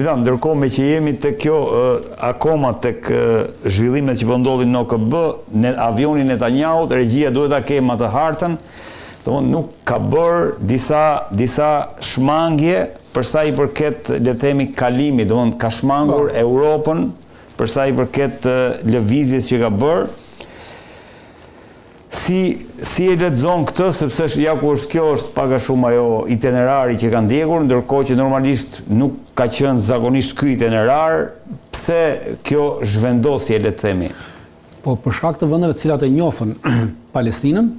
Dritan, ndërkohë me që jemi të kjo, akoma të zhvillimet që pëndodhin në OKB, avioni Netanyahu, regjia duhet ta kemë atë hartën, nuk ka bërë disa shmangje përsa i përket, le themi, kalimi, ka shmangur Europën përsa i përket lëvizjes që ka bërë. Si e lexon këtë, sepse kjo është paga shumë ajo itinerari që ka ndjekur, ndërkohë që normalisht nuk ka qenë zakonisht ky itinerar, pse kjo zhvendosje, le të themi? Po për shkak të vendeve të cilat e njohën Palestinën,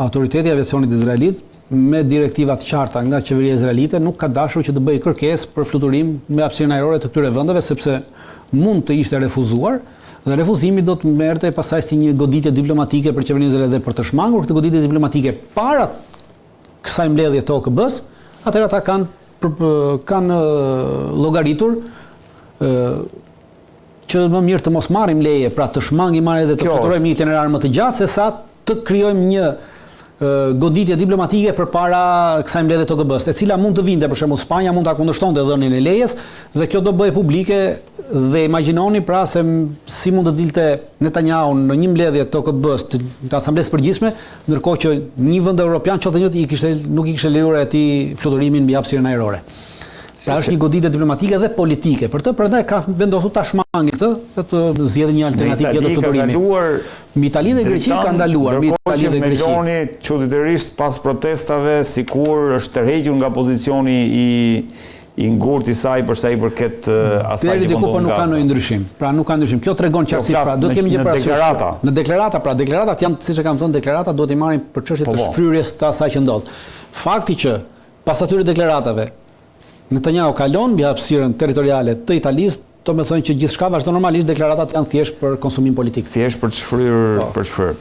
autoriteti i aviacionit izraelit me direktivat qarta nga qeveria izraelite nuk ka dashur që të bëjë kërkesë për fluturim me hapësirën ajrore të këtyre vendeve, sepse mund të ishte refuzuar. Dhe refuzimi do të merrte pasaj si një goditje diplomatike për qeverinë izraelite për të shmangur këtë goditje diplomatike para kësaj mbledhje të OKB-s, atëherë ata kanë llogaritur që më mirë të mos marrim leje, pra të shmangim marrë dhe të fluturojmë një itinerar më të gjatë, se sa të krijojmë një goditje diplomatike përpara kësaj mbledhje të OKB-s, e cila mund të vinte, për shembull Spanja mund ta kundërshtonte dhënien e lejes dhe kjo do bëhej publike dhe imagjinoni pra se si mund të dilte Netanyahu në një mbledhje të OKB-s, të Asamblesë Përgjithshme, ndërkohë që një vend evropian qoftë nuk i kishte lejuar atij fluturimin mbi hapësirën ajrore. Pra është një goditje diplomatike dhe politike. Për të prandaj ka vendosur ta shmangë këtë, të zgjedhë një alternativë tjetër fluturimit. Mbi Italinë dhe Greqinë ka ndaluar, mbi Italinë dhe Greqinë. Meloni çuditërisht pas protestave, sikur është tërhequr nga pozicioni i ngurtë i saj përsa i përket asaj që po nuk ka ndonjë ndryshim. Pra nuk ka ndryshim. Kjo tregon qartësisht, pra do të kemi gjë parasysh. Në deklaratat janë, siç e kam thënë, deklaratat duhet i marrin për çështje të shfryrjes të asaj që ndodh. Fakti që pas atyre deklaratave Netanyahu kalon mbi hapësirën territoriale të Italisë, do të thonë që gjithçka vazhdon normalisht, deklaratat janë thjesht për konsumim politik. Thjesht për të shfryrë.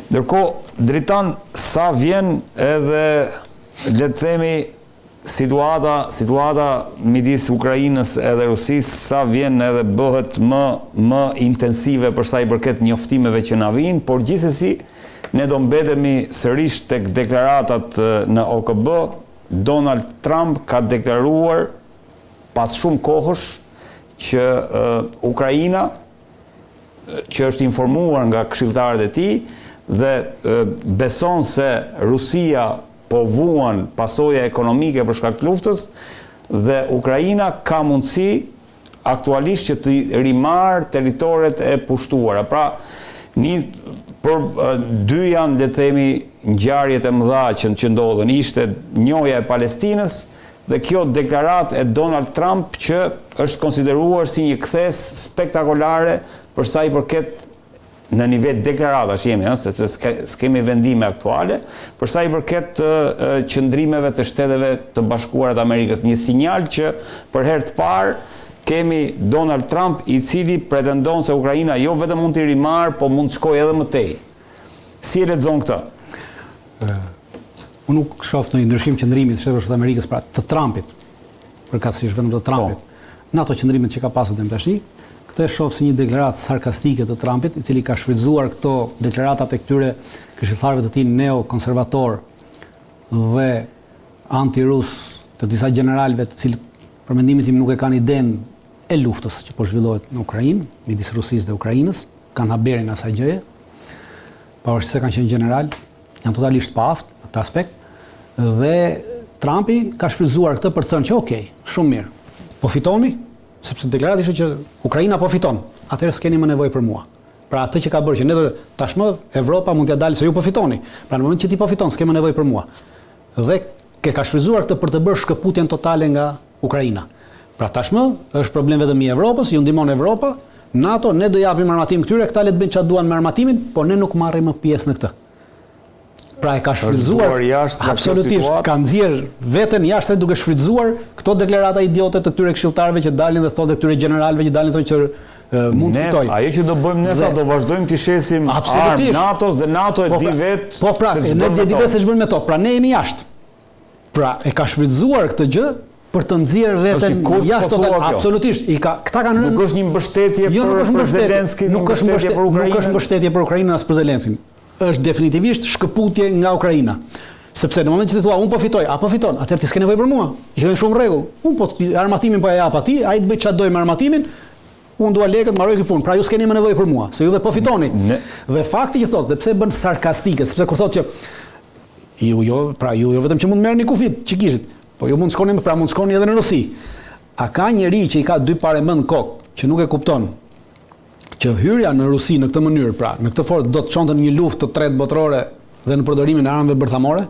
Ndërkohë, Dritan, sa vjen edhe, le të themi, situata midis Ukrainës edhe Rusisë, sa vjen edhe bëhet më intensive për sa i përket njoftimeve që na vijnë, por gjithsesi ne do mbetemi sërish tek deklaratat në OKB. Donald Trump ka deklaruar pas shumë kohësh që Ukraina, që është informuar nga këshilltarët e tij dhe beson se Rusia po vuan pasoja ekonomike për shkak të luftës dhe Ukraina ka mundësi aktualisht që të rimarrë territoret e pushtuara. Pra, dy janë, le të themi, ngjarjet e mëdha që ndodhen, ishte njohja e Palestinës dhe kjo deklaratë e Donald Trump që është konsideruar si një kthes spektakolare për sa i përket në nivel deklaratash jemi, se s'kemi vendime aktuale, për sa i përket qëndrimeve të Shteteve të Bashkuara të Amerikës, një sinjal që për herë të parë kemi Donald Trump i cili pretendon se Ukraina jo vetëm mund t'i rimarrë, po mund të shkojë edhe më tej. Si e lexon këtë? Unë nuk shoh në ndryshim qëndrimit të Shtetit Bashkuar të Amerikës, pra të Trumpit, përkatësisht vetëm të Trumpit, në ato qëndrimet që ka pasur deri tash. Këtë e shoh si një deklaratë sarkastike të Trumpit, i cili ka shfrytzuar këto deklaratat e këtyre këshilltarëve të tij neokonservator dhe anti-rus, të disa generalëve të cilët për mendimin tim nuk e kanë idenë e luftës që po zhvillohet në Ukrainë, midis Rusisë dhe Ukrainës, kanë haberin asaj gjëje. Pavarësisht se kanë qenë general, janë totalisht pa aft në këtë aspekt, dhe Trumpi ka shfrytzuar këtë për të thënë që okej, shumë mirë, po fitoni, sepse deklarata ishte që Ukraina po fiton, atëherë s'keni më nevojë për mua. Pra atë që ka bërë që ne tashmë Evropa mund t'ia dalë se ju po fitoni. Pra në moment që ti po fiton, s'ke më nevojë për mua. Dhe ka shfrytzuar këtë për të bërë shkëputjen totale nga Ukraina. Pra tashmë është problem vetëm i Evropës, ju ndihmon Evropa, NATO, ne do japim armatim këtyre, këta le të bëjnë çfarë duan me armatimin, por ne nuk marrim më pjesë në këtë. Pra e ka shfrytzuar absolutisht, ka nxjerr veten jashtë duke shfrytzuar këto deklarata idiote të këtyre këshilltarëve që dalin dhe thonë këtyre generalëve që dalin thonë që mund të fitojë. Ajo që do bëjmë ne do vazhdojmë të shesim armë NATO-s dhe NATO e di vetë. Po pra, ne di vetë se ç'bën me to. Pra ne jemi jashtë. Pra e ka shfrytzuar këtë gjë për të nxjerrë veten jashtë total, absolutisht. Këta kanë nuk është një mbështetje për Zelenski, nuk është mbështetje për Ukrainën. Nuk është mbështetje për Ukrainën as për Zelenski. Është definitivisht shkëputje nga Ukraina. Sepse në moment që ti thua unë po fitoj, apo fiton, atëherë ti s'ke nevojë për mua. I kanë shumë rregull. Unë po armatimin po ja jap atij, ai të bëj çfarë doj me armatimin. Unë dua lekët, mbaroj këtë punë. Pra ju s'keni më nevojë për mua, se juve po fitoni. Dhe fakti që thotë, dhe pse bën sarkastike, sepse kur thotë që ju vetëm që mund merrni kufit që kishit, po ju mund shkoni edhe në Rusi. A ka njeri që i ka dy parë mend kokë, që nuk e kupton që hyrja në Rusi në këtë mënyrë, pra në këtë forcë do të çonte një luftë të tretë botërore dhe në përdorimin e armëve bërthamore,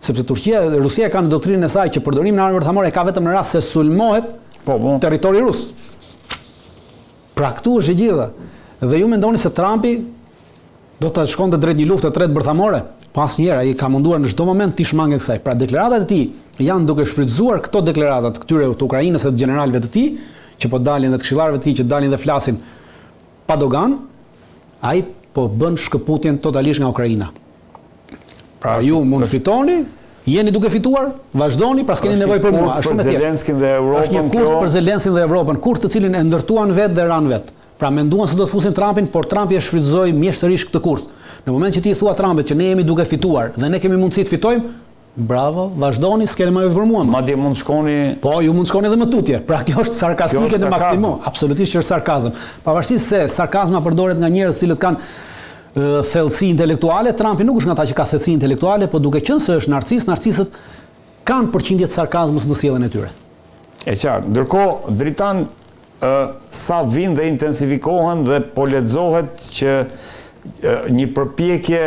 sepse Rusia ka në doktrinën e saj që përdorimin e armëve bërthamore ka vetëm në rast se sulmohet territori rus. Pra këtu është e gjitha. Dhe ju mendoni se Trumpi do të shkonte drejt një lufte të tretë bërthamore? Pasnjëherë ai ka munduar në çdo moment të shmangë kësaj. Pra deklaratat e tij janë duke shfrytzuar këto deklaratat këtyre të Ukrainës dhe të generalëve të tij, që po dalin dhe të këshillarëve të tij që dalin dhe flasin pa dogan, ai po bën shkëputjen totalisht nga Ukraina. Pra ju mund fitoni, jeni duke fituar, vazhdoni, pra s'keni nevojë për mua, është shumë e thjeshtë. Është një kurs për Zelenskën dhe Evropën, kurs të cilin e ndërtuan vetë dhe ran vetë. Pra menduan se do të fusin Trumpin, por Trumpi e shfrytëzoi mjeshtërisht këtë kurs. Në moment që ti i thua Trumpit që ne jemi duke fituar dhe ne kemi mundësi të fitojmë, bravo, vazhdoni, s'keni më për mua. Madje mund shkoni. Po, ju mund shkoni edhe më tutje. Pra kjo është sarkastike në maksimum. Absolutisht që është sarkazëm. Pavarësisht se sarkazma përdoret nga njerëz cilët kanë thellësi intelektuale, Trumpi nuk është nga ata që ka thellësi intelektuale, po duke qenë se është narcis, narcisët kanë përqindje të sarkazmës në sjelljen e tyre. E qartë. Ndërkohë, dritan sa vinë dhe intensifikohen dhe po lexohet që një përpjekje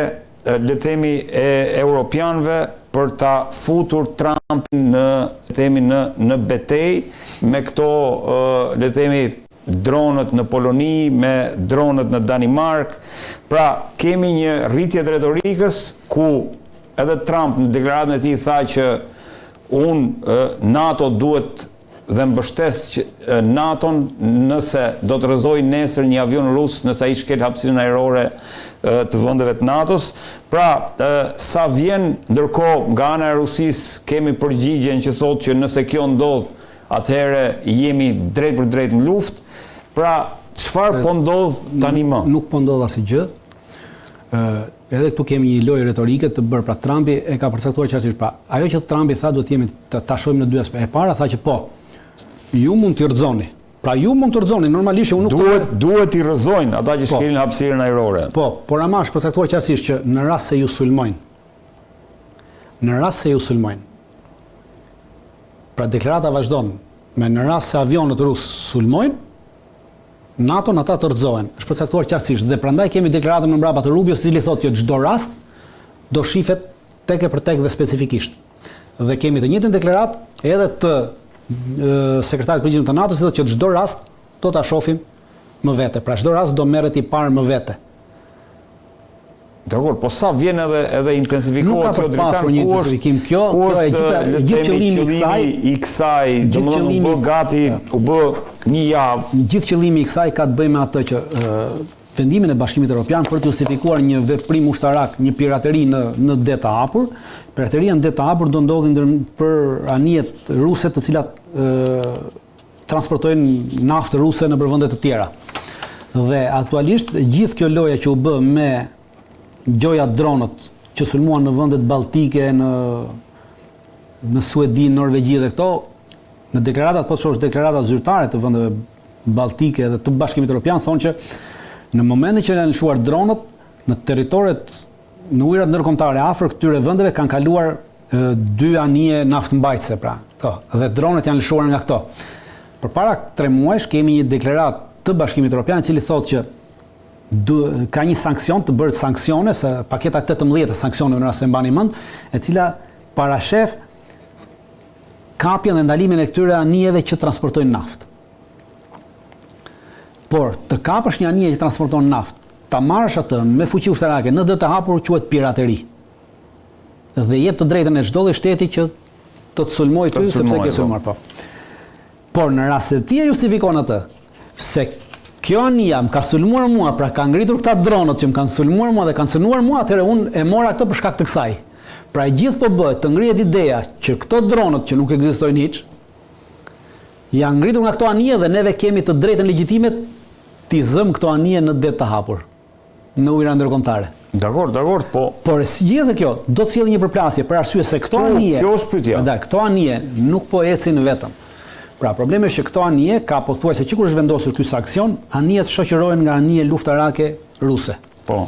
le të themi e europianëve për ta futur Trumpin në betejë me këto le të themi dronët në Poloni, me dronët në Danimark. Pra, kemi një rritje të retorikës ku edhe Trump në deklaratën e tij tha që NATO duhet dhe mbështes NATO-n nëse do të rrëzojë nesër një avion rus nëse ai shkel hapësirën ajrore të vendeve të NATO-s. Pra, sa vjen ndërkohë nga ana e Rusisë kemi përgjigjen që thotë që nëse kjo ndodh, atëherë jemi drejt për drejt në luftë. Pra, çfarë po ndodh tani më? Nuk po ndodh asgjë. Edhe këtu kemi një lojë retorike të bërë. Pra Trumpi e ka përcaktuar qartësisht. Pra, ajo që Trumpi tha duhet jemi ta shohim në dy aspekte. E para tha që po, ju mund t'i rrëzoni. Pra ju mund të rrëzoni, normalisht unë nuk duhet t'i rrëzojnë ata që shkelin hapësirën ajrore. Po, por ama është përcaktuar qartësisht që në rast se ju sulmojnë. Pra deklarata vazhdon me në rast se avionët rus sulmojnë, NATO në ata të rrëzohen. Është përcaktuar qartësisht dhe prandaj kemi deklaratën në mbrapa të Rubios, i cili thotë që çdo rast do shifet tek e për tek dhe specifikisht. Dhe kemi të njëjtën deklaratë edhe të sekretarit përgjithshëm të NATO-s, thotë që çdo rast do ta shohim më vete. Pra çdo rast do merret i parë më vete. Dakor, po sa vjen edhe intensifikohet kjo dritan, ku është gjithë qëllimi i kësaj, domethënë u bë gati, u bë një javë. Gjithë qëllimi i kësaj ka të bëjë me atë që vendimin e Bashkimit Evropian për të justifikuar një veprim ushtarak, një pirateri në det të hapur. Pirateria në det të hapur do ndodhi për anijet ruse të cilat transportojnë naftë ruse në vende të tjera. Dhe aktualisht gjithë kjo loja që u bë me gjoja dronët që sulmuan në vendet baltike, në Suedi, Norvegji dhe këto, në deklaratat, po të shohësh deklaratat zyrtare të vendeve baltike dhe të Bashkimit Evropian, thonë që në momentin që janë lëshuar dronët në territoret, në ujërat ndërkombëtare afër këtyre vendeve kanë kaluar 2 anije naftëmbajtëse, pra, dhe dronët janë lëshuar nga këto. Përpara 3 muajsh kemi një deklaratë të Bashkimit Evropian i cili thotë që ka një sankcion të bërë sanksione, se paketa 18 e sanksioneve në rast se mbani mend, e cila parashef kapjen dhe ndalimin e këtyre anijeve që transportojnë naftë. Por të kapësh një anije që transporton naftë, ta marrësh atë me fuqi ushtarake në det të hapur quhet pirateri. Dhe jep të drejtën e çdo shteti që të sulmojë ty sepse ke sulmuar po. Por në rast se ti e justifikon atë, se kjo anija më ka sulmuar mua, pra ka ngritur këta dronët që më kanë sulmuar mua dhe kanë cënuar mua, atëherë unë e mora këtë për shkak të kësaj. Pra e gjithë po bëhet të ngrihet ideja që këto dronët që nuk ekzistojnë hiç, janë ngritur nga këto anije dhe neve kemi të drejtën legjitime t'i zëm këto anije në det të hapur. në ujëra ndërkombëtare. Dakor, po. Por gjithë kjo do të sjellë një përplasje për arsye se këto anije. Kjo është pyetja. Këto anije nuk po ecin vetëm. Pra problemi është që këto anije ka pothuajse që kur është vendosur ky sankcion, anijet shoqërohen nga anije luftarake ruse. Po.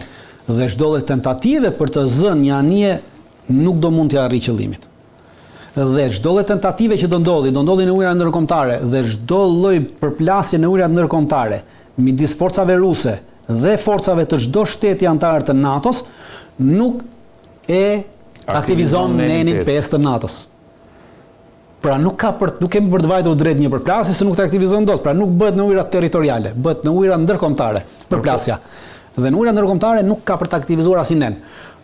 Dhe çdo lloj tentative për të zënë një anije nuk do mund të arrijë qëllimit. Dhe çdo lloj tentative që do ndodhi në ujëra ndërkombëtare dhe çdo lloj përplasje në ujërat ndërkombëtare midis forcave ruse dhe forcave të çdo shteti antar të NATO-s nuk e aktivizon nenin 5 të NATO-s. Pra nuk kemi për të vajtur drejt një përplasje se nuk të aktivizon dot, pra nuk bëhet në ujëra territoriale, bëhet në ujëra ndërkombëtare përplasja. Dhe në ujëra ndërkombëtare nuk ka për të aktivizuar asnjë.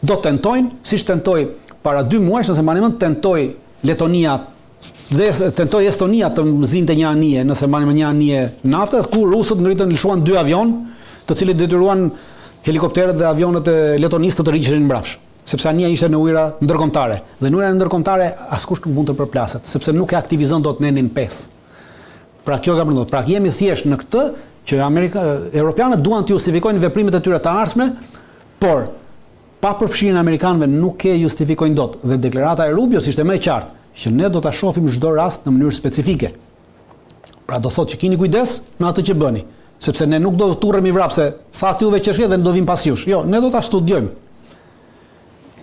Do tentojnë, siç tentoi para 2 muajsh, nëse mbani mend, tentoi Letonia dhe tentoi Estonia të zinte një anije, nëse mbani mend, një anije nafte, ku rusët lëshuan 2 avion, të cilët detyruan helikopterët dhe avionët e Letonisë të rriqeshin mbrapsht. Sepse anija ishte në ujëra ndërkombëtare. Dhe në ujëra ndërkombëtare askush nuk mund të përplaset, sepse nuk e aktivizon dot nenin 5. Pra kjo ka përndodhur. Pra jemi thjesht në këtë që europianët duan të justifikojnë veprimet e tyre të ardhshme, por pa përfshirjen e amerikanëve nuk e justifikojnë dot. Dhe deklarata e Rubios ishte më e qartë që ne do ta shohim çdo rast në mënyrë specifike. Pra do thotë që keni kujdes në atë që bëni, sepse ne nuk do të turremi vrapse, tha juve qeshje dhe ne do vim pas jush. Jo, ne do ta studiojmë.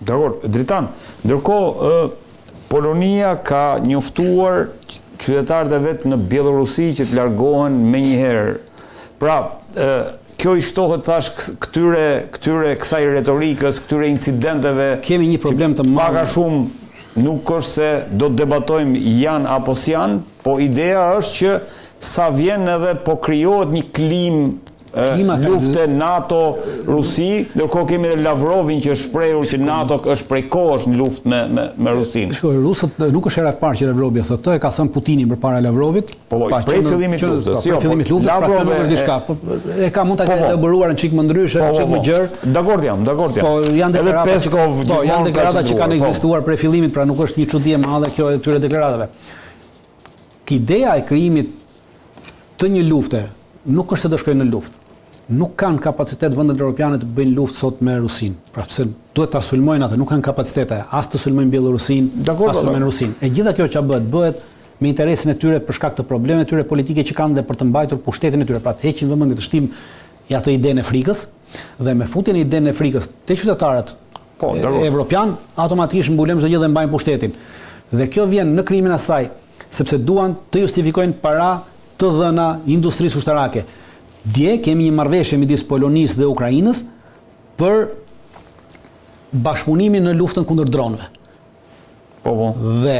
Dakor, Dritan. Ndërkohë, Polonia ka njoftuar qytetarët e vet në Bielorusi që të largohen menjëherë. Pra, kjo i shtohet tash këtyre kësaj retorikës, këtyre incidenteve. Kemi një problem të madh. Pak a shumë nuk është se do të debatojmë janë apo s'janë, po ideja është që sa vjen edhe po krijohet një lufte NATO-Rusi, ndërkohë kemi edhe Lavrovin që është shprehur që NATO është prej kohësh në luftë me Rusinë. Shikoj, rusët nuk është hera e parë që Lavrovi thotë këtë, e ka thënë Putini përpara Lavrovit. Po, prej fillimit të luftës. Jo, fillimit të luftës, Lavrov është diçka. E ka mund ta ketë elaboruar në çik më ndryshe, çik më gjerë. Dakord jam. Po janë deklarata që kanë ekzistuar prej fillimit, pra nuk është një çudi e madhe kjo e këtyre deklaratave. Ideja e krijimit të një lufte nuk është se do shkojnë në luftë. Nuk kanë kapacitet vendet europiane të bëjnë luftë sot me Rusinë. Pra pse duhet ta sulmojnë atë, nuk kanë kapacitete as të sulmojnë Bielorusinë, as të sulmojnë Rusinë. E gjitha kjo që bëhet me interesin e tyre për shkak të problemeve të tyre politike që kanë dhe për të mbajtur pushtetin e tyre, pra të heqin vëmendje të shtim ja të idenë e frikës dhe me futjen e idenë e frikës te qytetarët evropian automatikisht mbulojnë çdo gjë dhe mbajnë pushtetin. Dhe kjo vjen në krijimin e saj sepse duan të justifikojnë para të dhëna industrisë ushtarake. Dje kemi një marrëveshje midis Polonisë dhe Ukrainës për bashkëpunimin në luftën kundër dronëve. Po. Dhe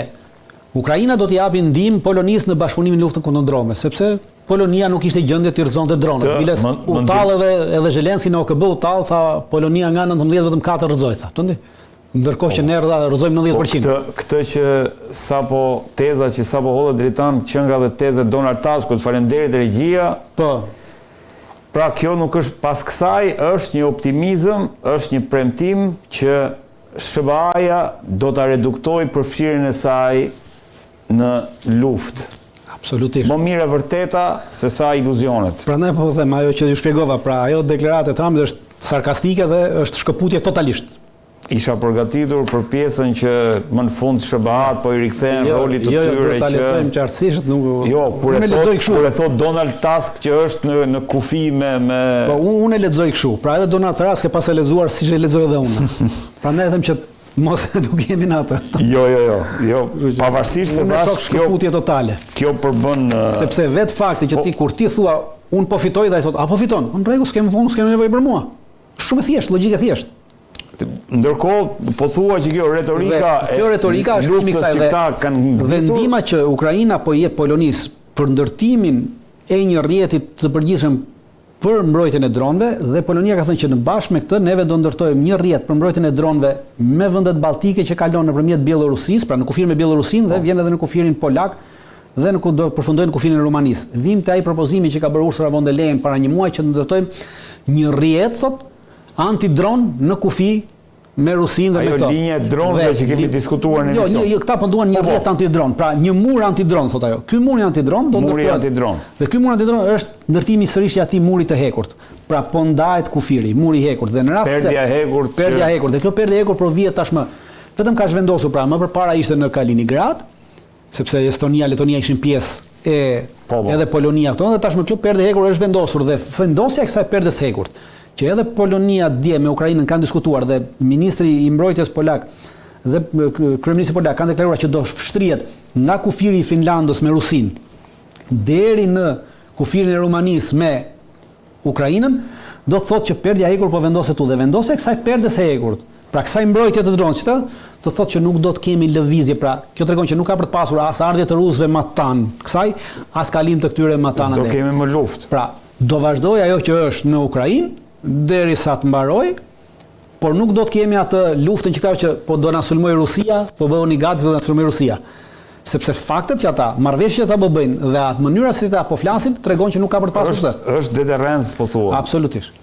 Ukraina do t'i japi ndihmë Polonisë në bashkëpunimin në luftën kundër dronëve, sepse Polonia nuk ishte gjendje të rrëzonte dronët. Biles u tall edhe Zelenski në OKB u tall, tha Polonia nga 19 vetëm 4 rrëzoi, tha. Tondi. Ndërkohë që ne rrëzojmë 90%. Këtë që teza që sapo hodhet Dritan që nga dhe teza Donald Tuskut, faleminderit regjia. Po. Pra kjo nuk është pas kësaj, është një optimizëm, është një premtim që SBA-ja do ta reduktoj përfshirjen e saj në luftë. Absolutisht. Më mirë e vërteta se sa iluzionet. Prandaj po them ajo që ju shpjegova, pra ajo deklarata e Trumpit është sarkastike dhe është shkëputje totalisht. Isha përgatitur për pjesën që më në fund SBA-t po i rikthehen rolit të tyre ta lexojmë qartësisht, nuk. Jo, kur e thot Donald Tusk që është në kufi me Po unë e lexoj kështu. Pra edhe Donald Tusk e pas e lexuar siç e lexoj edhe unë. Prandaj them që mos nuk jemi në atë. Jo, pavarësisht se thash shkëputje totale. Kjo përbën sepse vetë fakti që ti kur ti thua unë po fitoj dhe ai thot apo fiton. Në rregull, s'kem nevojë për mua. Shumë e thjeshtë, logjikë e thjeshtë. Ndërkohë po thua që kjo retorika është luftës që këta kanë nxitur. Vendima që Ukraina po jep Polonisë për ndërtimin e një rrjeti të përgjithshëm për mbrojtjen e dronëve dhe Polonia ka thënë që në bashkë me këtë neve do ndërtojmë një rrjet për mbrojtjen e dronëve me vendet balltike që kalon nëpërmjet Bielorusisë, pra në kufirin me Bielorusinë dhe vjen edhe në kufirin polak dhe do përfundojnë në kufirin e Rumanisë. Vim te ai propozimi që ka bërë Ursula von der Leyen para një muaji që ndërtojmë një rrjet anti-dron në kufi me Rusinë dhe me këto. Ajo linja e dronëve që kemi diskutuar në emision. Jo, këta po duan një rrjet antidron, pra një mur antidron, thot ajo. Ky mur antidron do të muri antidron. Dhe ky mur antidron është ndërtimi sërish i atij murit të hekurt. Pra po ndahet kufiri, muri i hekurt dhe në rast se perdja e hekurt. Perdja e hekurt. Dhe kjo perdje e hekurt provihet tashmë. Vetëm ka zhvendosur, pra më përpara ishte në Kaliningrad, sepse Estonia, Letonia ishin pjesë edhe Polonia këto, dhe tashmë kjo perdje e hekur është vendosur dhe vendosja e kësaj perdes hekurt, që edhe Polonia dje me Ukrainën kanë diskutuar dhe ministri i mbrojtjes polak dhe kryeministri polak kanë deklaruar që do shtrihet nga kufiri i Finlandës me Rusinë deri në kufirin e Rumanisë me Ukrainën, do të thotë që perdja e hekur po vendoset u dhe vendosja e kësaj perdes e hekurt. Pra kësaj mbrojtje të dronit, do të thotë që nuk do të kemi lëvizje, pra kjo tregon që nuk ka për të pasur as ardhje të rusëve matan kësaj, as kalim të këtyre matanave. Do kemi më luftë. Pra, do vazhdoj ajo që është në Ukrainë derisa të mbaroj, por nuk do të kemi atë luftën që këta që po do na sulmoj Rusia, po bëhuni gati do na sulmoj Rusia. Sepse faktet që ata, marrëveshjet që ata bëjnë dhe atë mënyra si ata po flasin tregon që nuk ka për të pasur këtë. Është deterrencë po thua. Absolutisht.